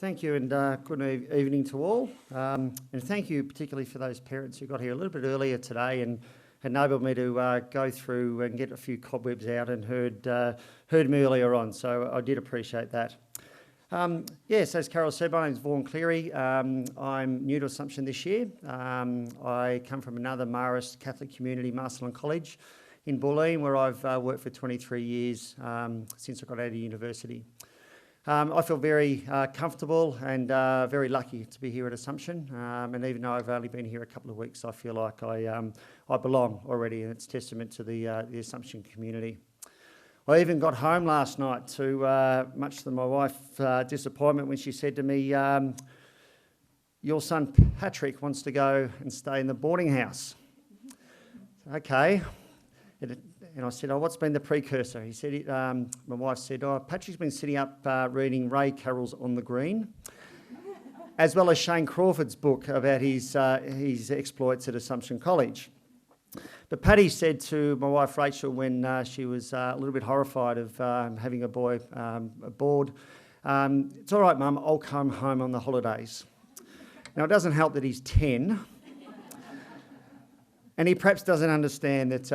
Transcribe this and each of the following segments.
Thank you, and good evening to all. And thank you particularly for those parents who got here a little bit earlier today and enabled me to go through and get a few cobwebs out and heard me earlier on. So I did appreciate that. Yes, as Carol said, my name is Vaughan Cleary. I'm new to Assumption this year. I come from another Marist Catholic community, Marsland College in Bulleen, where I've worked for 23 years since I got out of university. I feel very comfortable and very lucky to be here at Assumption, and even though I've only been here a couple of weeks, I feel like I belong already, and it's testament to the Assumption community. I even got home last night to, much to my wife's disappointment, when she said to me, your son Patrick wants to go and stay in the boarding house. Okay. And I said, oh, what's been the precursor? He said, my wife said, oh, Patrick's been sitting up reading Ray Carroll's On the Green, as well as Shane Crawford's book about his exploits at Assumption College. But Patty said to my wife Rachel when she was a little bit horrified of having a boy aboard, it's all right, Mum, I'll come home on the holidays. Now, it doesn't help that he's 10. And he perhaps doesn't understand that,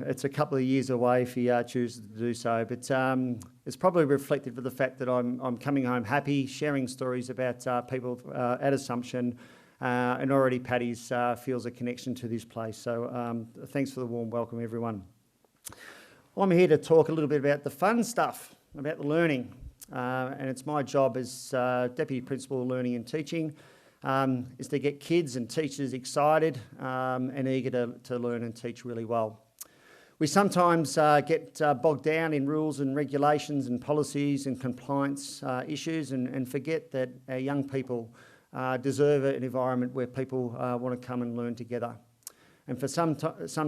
it's a couple of years away if he chooses to do so. But it's probably reflective of the fact that I'm coming home happy, sharing stories about people at Assumption, and already Patty's feels a connection to this place. So thanks for the warm welcome, everyone. I'm here to talk a little bit about the fun stuff, about the learning. And it's my job as Deputy Principal of Learning and Teaching is to get kids and teachers excited and eager to learn and teach really well. We sometimes get bogged down in rules and regulations and policies and compliance issues and forget that our young people deserve an environment where people want to come and learn together. And for some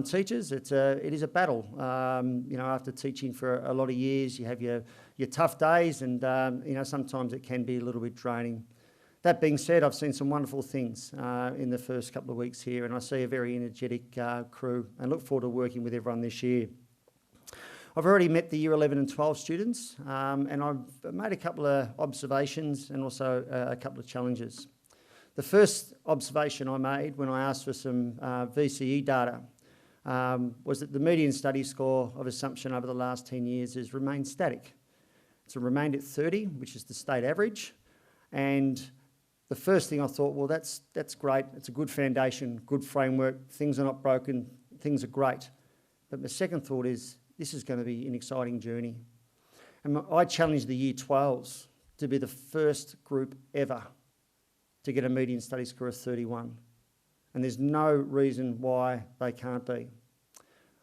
teachers, it is a battle. After teaching for a lot of years, you have your tough days, and sometimes it can be a little bit draining. That being said, I've seen some wonderful things in the first couple of weeks here, and I see a very energetic crew and look forward to working with everyone this year. I've already met the Year 11 and 12 students, and I've made a couple of observations and also a couple of challenges. The first observation I made when I asked for some VCE data was that the median study score of Assumption over the last 10 years has remained static. It's remained at 30, which is the state average, and the first thing I thought, well, that's great. It's a good foundation, good framework. Things are not broken. Things are great. But my second thought is this is going to be an exciting journey. And I challenged the Year 12s to be the first group ever to get a median study score of 31. And there's no reason why they can't be.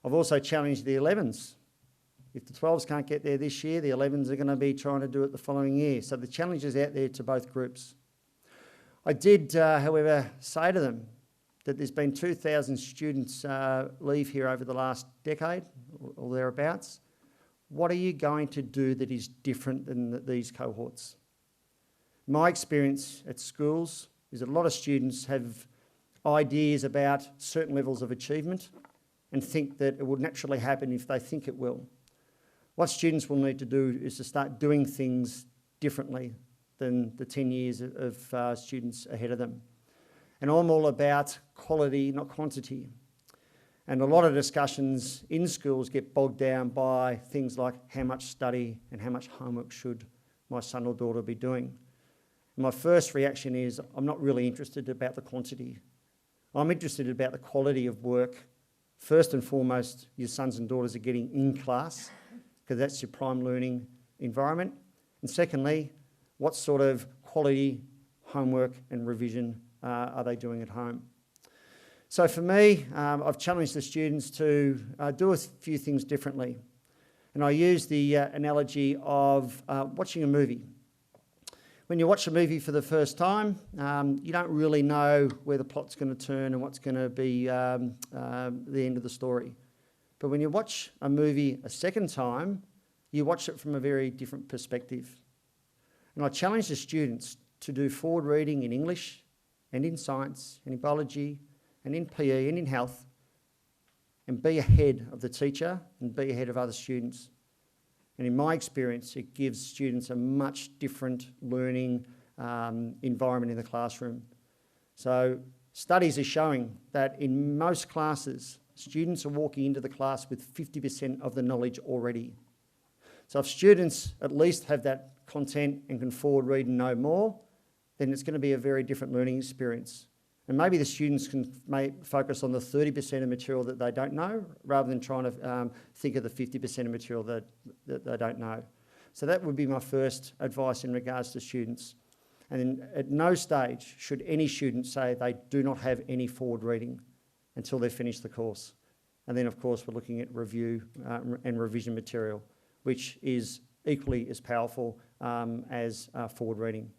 I've also challenged the 11s. If the 12s can't get there this year, the 11s are going to be trying to do it the following year. So the challenge is out there to both groups. I did, however, say to them that there's been 2,000 students leave here over the last decade or thereabouts. What are you going to do that is different than these cohorts? My experience at schools is that a lot of students have ideas about certain levels of achievement and think that it will naturally happen if they think it will. What students will need to do is to start doing things differently than the 10 years of students ahead of them. And I'm all about quality, not quantity. And a lot of discussions in schools get bogged down by things like how much study and how much homework should my son or daughter be doing. And my first reaction is I'm not really interested about the quantity. I'm interested about the quality of work. First and foremost, your sons and daughters are getting in class, because that's your prime learning environment. And secondly, what sort of quality homework and revision are they doing at home? So for me, I've challenged the students to do a few things differently. And I use the analogy of watching a movie. When you watch a movie for the first time, you don't really know where the plot's going to turn and what's going to be the end of the story. But when you watch a movie a second time, you watch it from a very different perspective. And I challenge the students to do forward reading in English and in science and in biology and in PE and in health and be ahead of the teacher and be ahead of other students. And in my experience, it gives students a much different learning environment in the classroom. So studies are showing that in most classes, students are walking into the class with 50% of the knowledge already. So if students at least have that content and can forward read and know more, then it's going to be a very different learning experience. And maybe the students may focus on the 30% of material that they don't know, rather than trying to think of the 50% of material that they don't know. So that would be my first advice in regards to students. And at no stage should any student say they do not have any forward reading until they've finished the course. And then, of course, we're looking at review and revision material, which is equally as powerful as forward reading.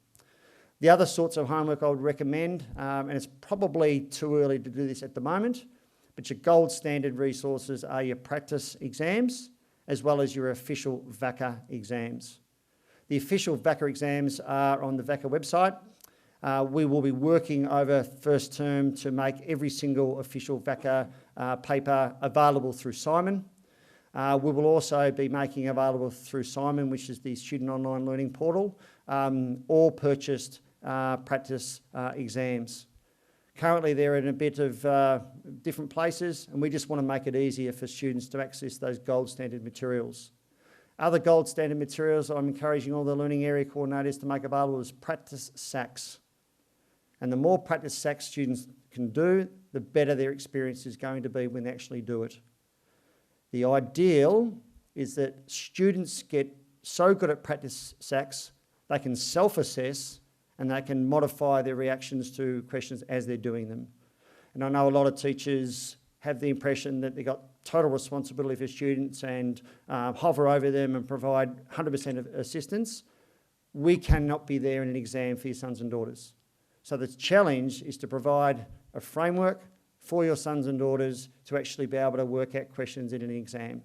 The other sorts of homework I would recommend, and it's probably too early to do this at the moment, but your gold standard resources are your practice exams as well as your official VACA exams. The official VACA exams are on the VACA website. We will be working over first term to make every single official VACA paper available through Simon. We will also be making available through Simon, which is the Student Online Learning Portal, all purchased practice exams. Currently they're in a bit of different places, and we just want to make it easier for students to access those gold standard materials. Other gold standard materials I'm encouraging all the learning area coordinators to make available is practice SACs. And the more practice SACs students can do, the better their experience is going to be when they actually do it. The ideal is that students get so good at practice SACs, they can self-assess and they can modify their reactions to questions as they're doing them. And I know a lot of teachers have the impression that they've got total responsibility for students and hover over them and provide 100% of assistance. We cannot be there in an exam for your sons and daughters. So the challenge is to provide a framework for your sons and daughters to actually be able to work out questions in an exam.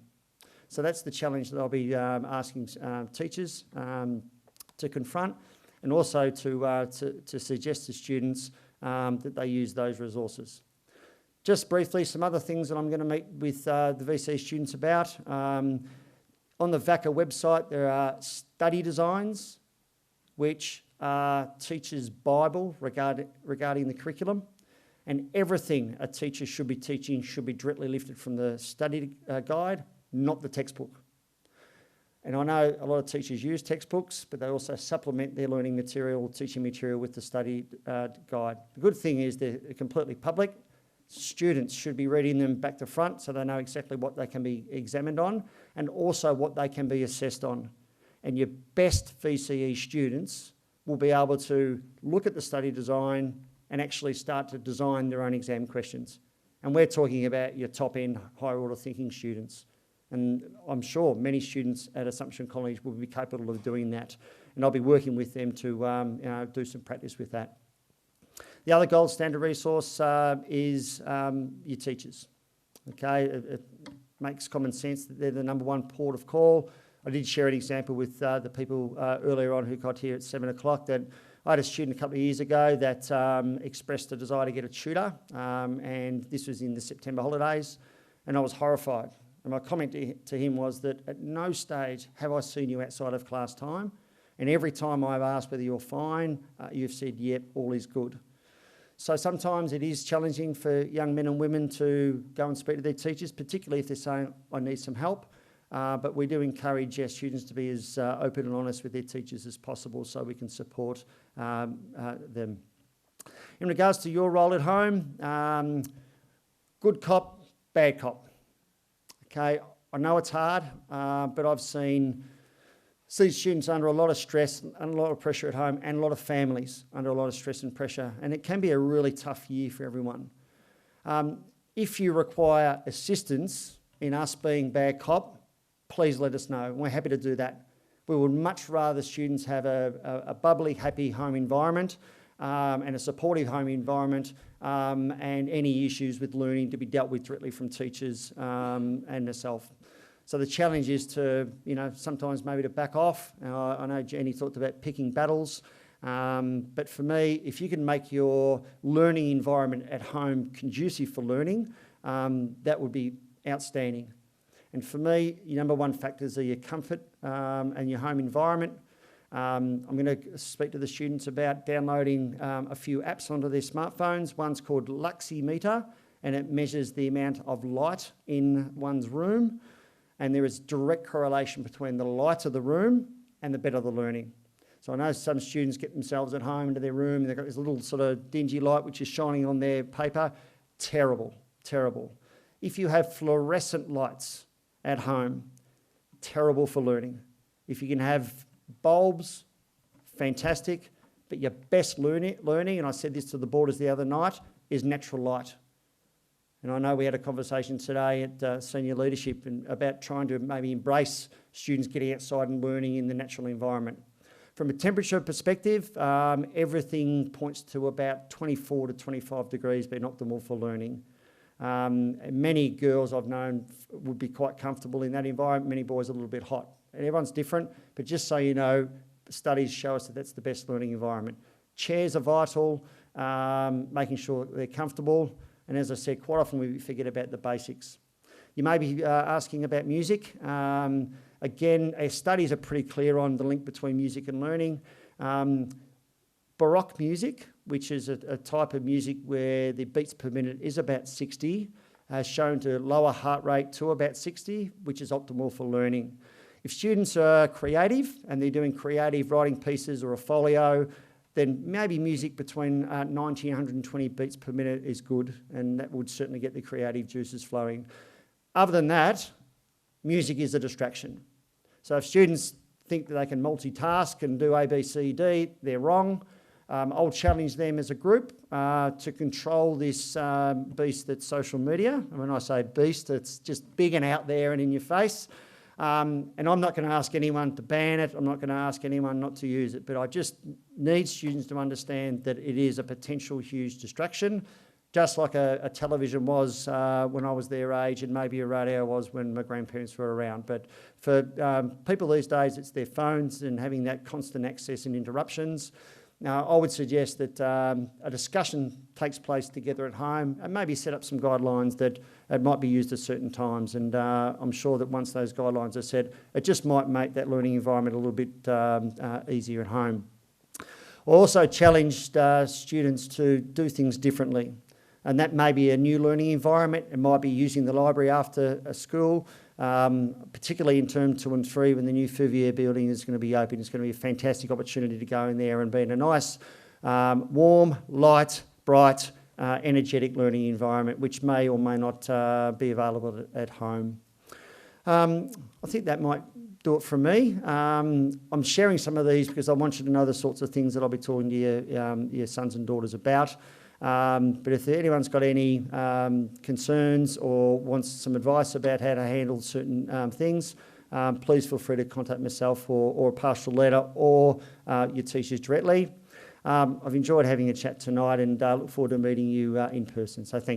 So that's the challenge that I'll be asking teachers to confront, and also to suggest to students that they use those resources. Just briefly, some other things that I'm going to meet with the VCE students about. On the VACA website, there are study designs, which are teachers' Bible regarding the curriculum. And everything a teacher should be teaching should be directly lifted from the study guide, not the textbook. And I know a lot of teachers use textbooks, but they also supplement their learning material, teaching material with the study guide. The good thing is they're completely public. Students should be reading them back to front so they know exactly what they can be examined on and also what they can be assessed on. And your best VCE students will be able to look at the study design and actually start to design their own exam questions. And we're talking about your top-end, higher-order thinking students. And I'm sure many students at Assumption College will be capable of doing that. And I'll be working with them to do some practice with that. The other gold standard resource is your teachers. Okay, it makes common sense that they're the number one port of call. I did share an example with the people earlier on who got here at 7 o'clock that I had a student a couple of years ago that expressed a desire to get a tutor, and this was in the September holidays, and I was horrified. And my comment to him was that at no stage have I seen you outside of class time, and every time I've asked whether you're fine, you've said, yep, all is good. So sometimes it is challenging for young men and women to go and speak to their teachers, particularly if they're saying, I need some help. But we do encourage our students to be as open and honest with their teachers as possible so we can support them. In regards to your role at home, good cop, bad cop. Okay, I know it's hard, but I've seen students under a lot of stress and a lot of pressure at home, and a lot of families under a lot of stress and pressure, and it can be a really tough year for everyone. If you require assistance in us being bad cop, please let us know. We're happy to do that. We would much rather students have a bubbly, happy home environment and a supportive home environment, and any issues with learning to be dealt with directly from teachers and myself. So the challenge is to, sometimes maybe to back off. I know Jenny talked about picking battles, but for me, if you can make your learning environment at home conducive for learning, that would be outstanding. And for me, your number one factors are your comfort and your home environment. I'm going to speak to the students about downloading a few apps onto their smartphones. One's called Luximeter, and it measures the amount of light in one's room. And there is direct correlation between the light of the room and the better the learning. So I know some students get themselves at home into their room and they've got this little sort of dingy light which is shining on their paper. Terrible, terrible. If you have fluorescent lights at home, terrible for learning. If you can have bulbs, fantastic, but your best learning, and I said this to the boarders the other night, is natural light. And I know we had a conversation today at senior leadership about trying to maybe embrace students getting outside and learning in the natural environment. From a temperature perspective, everything points to about 24 to 25 degrees being optimal for learning. Many girls I've known would be quite comfortable in that environment, many boys are a little bit hot. And everyone's different, but just so you know, studies show us that that's the best learning environment. Chairs are vital, making sure they're comfortable. And as I said, quite often we forget about the basics. You may be asking about music. Again, our studies are pretty clear on the link between music and learning. Baroque music, which is a type of music where the beats per minute is about 60, has shown to lower heart rate to about 60, which is optimal for learning. If students are creative and they're doing creative writing pieces or a folio, then maybe music between 90 and 120 beats per minute is good, and that would certainly get the creative juices flowing. Other than that, music is a distraction. So if students think that they can multitask and do A, B, C, D, they're wrong. I'll challenge them as a group to control this beast that's social media. And when I say beast, it's just big and out there and in your face. And I'm not going to ask anyone to ban it. I'm not going to ask anyone not to use it. But I just need students to understand that it is a potential huge distraction, just like a television was when I was their age and maybe a radio was when my grandparents were around. But for people these days, it's their phones and having that constant access and interruptions. Now, I would suggest that a discussion takes place together at home and maybe set up some guidelines that it might be used at certain times. And I'm sure that once those guidelines are set, it just might make that learning environment a little bit easier at home. I also challenged students to do things differently. And that may be a new learning environment. It might be using the library after a school, particularly in term 2 and 3 when the new Fouvier building is going to be open. It's going to be a fantastic opportunity to go in there and be in a nice, warm, light, bright, energetic learning environment, which may or may not be available at home. I think that might do it from me. I'm sharing some of these because I want you to know the sorts of things that I'll be talking to your sons and daughters about. But if anyone's got any concerns or wants some advice about how to handle certain things, please feel free to contact myself or a pastoral letter or your teachers directly. I've enjoyed having a chat tonight and look forward to meeting you in person. So thank you.